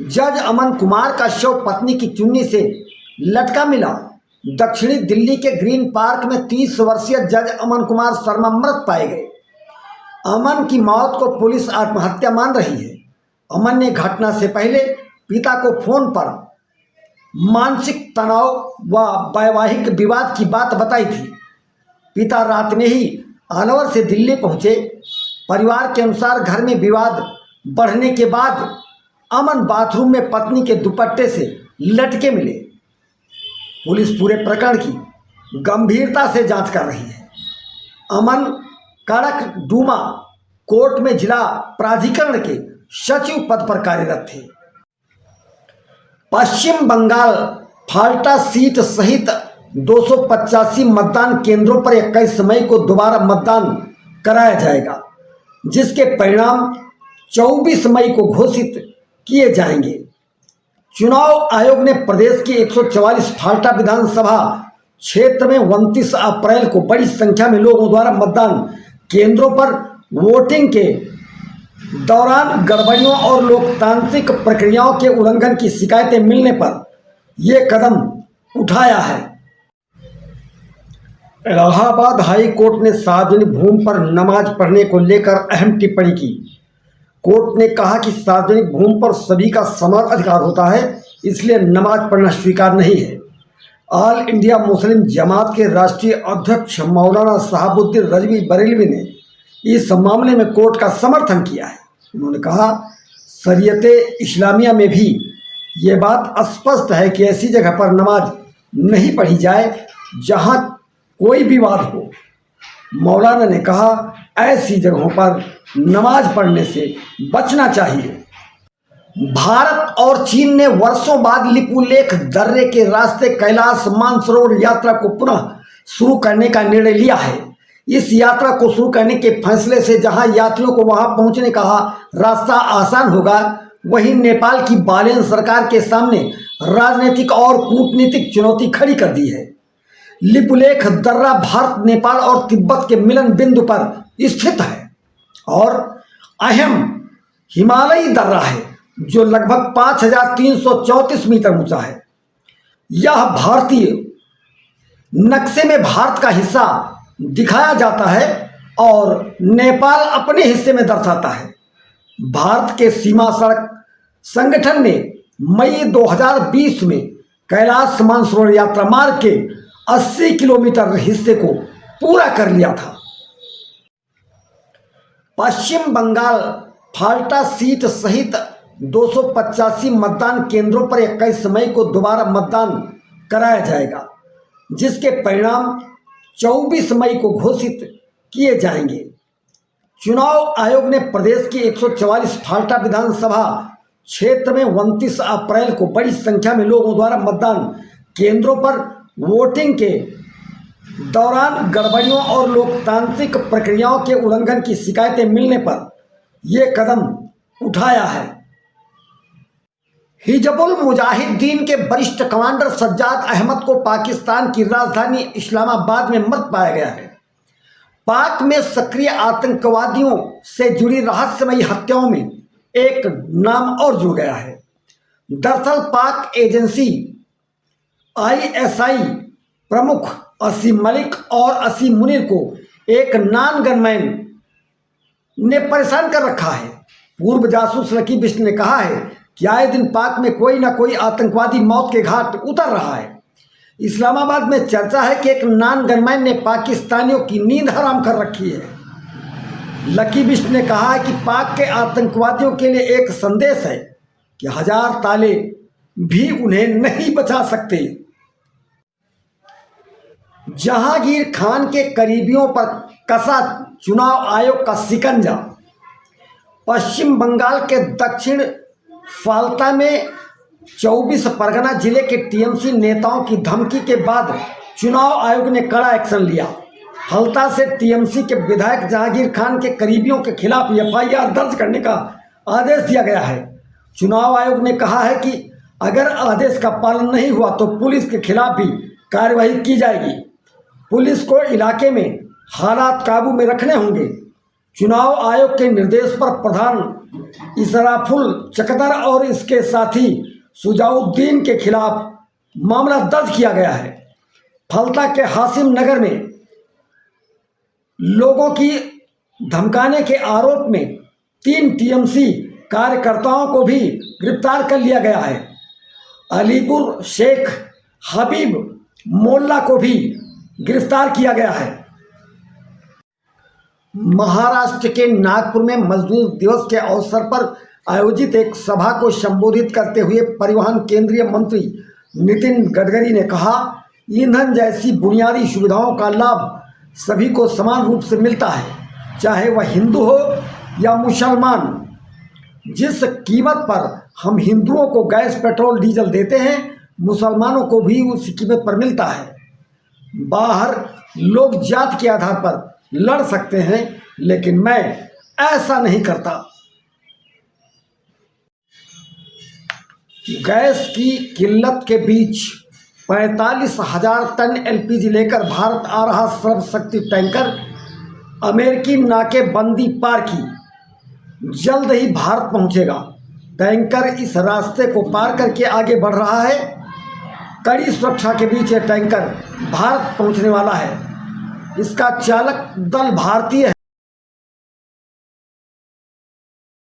जज अमन कुमार का शव पत्नी की चुन्नी से लटका मिला। दक्षिणी दिल्ली के ग्रीन पार्क में 30 वर्षीय जज अमन कुमार शर्मा मृत पाए गए। अमन की मौत को पुलिस आत्महत्या मान रही है। अमन ने घटना से पहले पिता को फोन पर मानसिक तनाव व वैवाहिक विवाद की बात बताई थी। पिता रात में ही अलवर से दिल्ली पहुंचे। परिवार के अनुसार घर में विवाद बढ़ने के बाद अमन बाथरूम में पत्नी के दुपट्टे से लटके मिले। पुलिस पूरे प्रकरण की गंभीरता से जांच कर रही है। अमन कड़क डूमा कोर्ट में जिला प्राधिकरण के सचिव पद पर कार्यरत थे। पश्चिम बंगाल फाल्टा सीट सहित 285 मतदान केंद्रों पर 21 मई को दोबारा मतदान कराया जाएगा, जिसके परिणाम 24 मई को घोषित किए जाएंगे। चुनाव आयोग ने प्रदेश की 144 फाल्टा विधानसभा क्षेत्र में 29 अप्रैल को बड़ी संख्या में लोगों द्वारा मतदान केंद्रों पर वोटिंग के दौरान गड़बड़ियों और लोकतांत्रिक प्रक्रियाओं के उल्लंघन की शिकायतें मिलने पर यह कदम उठाया है। इलाहाबाद हाई कोर्ट ने सार्वजनिक भूमि पर नमाज पढ़ने को लेकर अहम टिप्पणी की। कोर्ट ने कहा कि सार्वजनिक भूमि पर सभी का समान अधिकार होता है, इसलिए नमाज पढ़ना स्वीकार नहीं है। ऑल इंडिया मुस्लिम जमात के राष्ट्रीय अध्यक्ष मौलाना शहाबुद्दीन रजवी बरेलवी ने इस मामले में कोर्ट का समर्थन किया है। उन्होंने कहा, शरीयते इस्लामिया में भी ये बात स्पष्ट है कि ऐसी जगह पर नमाज नहीं पढ़ी जाए जहां कोई विवाद हो। मौलाना ने कहा, ऐसी जगहों पर नमाज पढ़ने से बचना चाहिए। भारत और चीन ने वर्षों बाद लिपुलेख दर्रे के रास्ते कैलाश मानसरोवर यात्रा को पुनः शुरू करने का निर्णय लिया है। इस यात्रा को शुरू करने के फैसले से जहां यात्रियों को वहां पहुंचने का रास्ता आसान होगा, वहीं नेपाल की बालियान सरकार के सामने राजनीतिक और कूटनीतिक चुनौती खड़ी कर दी है। लिपुलेख दर्रा भारत, नेपाल और तिब्बत के मिलन बिंदु पर स्थित है और अहम हिमालयी दर्रा है जो लगभग 5334 मीटर ऊंचा है। यह भारतीय नक्शे में भारत का हिस्सा दिखाया जाता है और नेपाल अपने हिस्से में दर्शाता है। भारत के सीमा सड़क संगठन ने मई 2020 में कैलाश मानसरोवर यात्रा मार्ग के 80 किलोमीटर हिस्से को पूरा कर लिया था। पश्चिम बंगाल फाल्टा सीट सहित 285 मतदान केंद्रों पर 21 मई को दोबारा मतदान कराया जाएगा, जिसके परिणाम 24 मई को घोषित किए जाएंगे। चुनाव आयोग ने प्रदेश की 144 फाल्टा विधानसभा क्षेत्र में 29 अप्रैल को बड़ी संख्या में लोगों द्वारा मतदान केंद्रों पर वोटिंग के दौरान गड़बड़ियों और लोकतांत्रिक प्रक्रियाओं के उल्लंघन की शिकायतें मिलने पर यह कदम उठाया है। हिजबुल मुजाहिदीन के वरिष्ठ कमांडर सज्जाद अहमद को पाकिस्तान की राजधानी इस्लामाबाद में मृत पाया गया है। पाक में सक्रिय आतंकवादियों से जुड़ी रहस्यमयी हत्याओं में एक नाम और जुड़ गया है। दरअसल पाक एजेंसी ISI प्रमुख असीम मलिक और असीम मुनीर को एक नॉन गनमैन ने परेशान कर रखा है। पूर्व जासूस लकी बिष्ट ने कहा है कि आए दिन पाक में कोई ना कोई आतंकवादी मौत के घाट उतर रहा है। इस्लामाबाद में चर्चा है कि एक नॉन गनमैन ने पाकिस्तानियों की नींद हराम कर रखी है। लकी बिष्ट ने कहा है कि पाक के आतंकवादियों के लिए एक संदेश है कि 1000 ताले भी उन्हें नहीं बचा सकते। जहांगीर खान के करीबियों पर कसा चुनाव आयोग का शिकंजा। पश्चिम बंगाल के दक्षिण फाल्टा में 24 परगना जिले के TMC नेताओं की धमकी के बाद चुनाव आयोग ने कड़ा एक्शन लिया। फाल्टा से TMC के विधायक जहांगीर खान के करीबियों के खिलाफ FIR दर्ज करने का आदेश दिया गया है। चुनाव आयोग ने कहा है कि अगर आदेश का पालन नहीं हुआ तो पुलिस के खिलाफ भी कार्रवाई की जाएगी। पुलिस को इलाके में हालात काबू में रखने होंगे। चुनाव आयोग के निर्देश पर प्रधान इसराफुल चकदर और इसके साथी सुजाउद्दीन के खिलाफ मामला दर्ज किया गया है। फलता के हासिम नगर में लोगों की धमकाने के आरोप में 3 टीएमसी कार्यकर्ताओं को भी गिरफ्तार कर लिया गया है। अलीपुर शेख हबीब मोल्ला को भी गिरफ्तार किया गया है। महाराष्ट्र के नागपुर में मजदूर दिवस के अवसर पर आयोजित एक सभा को संबोधित करते हुए परिवहन केंद्रीय मंत्री नितिन गडकरी ने कहा, ईंधन जैसी बुनियादी सुविधाओं का लाभ सभी को समान रूप से मिलता है, चाहे वह हिंदू हो या मुसलमान। जिस कीमत पर हम हिंदुओं को गैस पेट्रोल डीजल देते हैं, मुसलमानों को भी उसी कीमत पर मिलता है। बाहर लोग जात के आधार पर लड़ सकते हैं, लेकिन मैं ऐसा नहीं करता। गैस की किल्लत के बीच 45,000 टन एलपीजी लेकर भारत आ रहा सर्वशक्ति टैंकर अमेरिकी नाकेबंदी पार की जल्द ही भारत पहुंचेगा। टैंकर इस रास्ते को पार करके आगे बढ़ रहा है। कड़ी सुरक्षा के बीच यह टैंकर भारत पहुंचने वाला है। इसका चालक दल भारतीय है।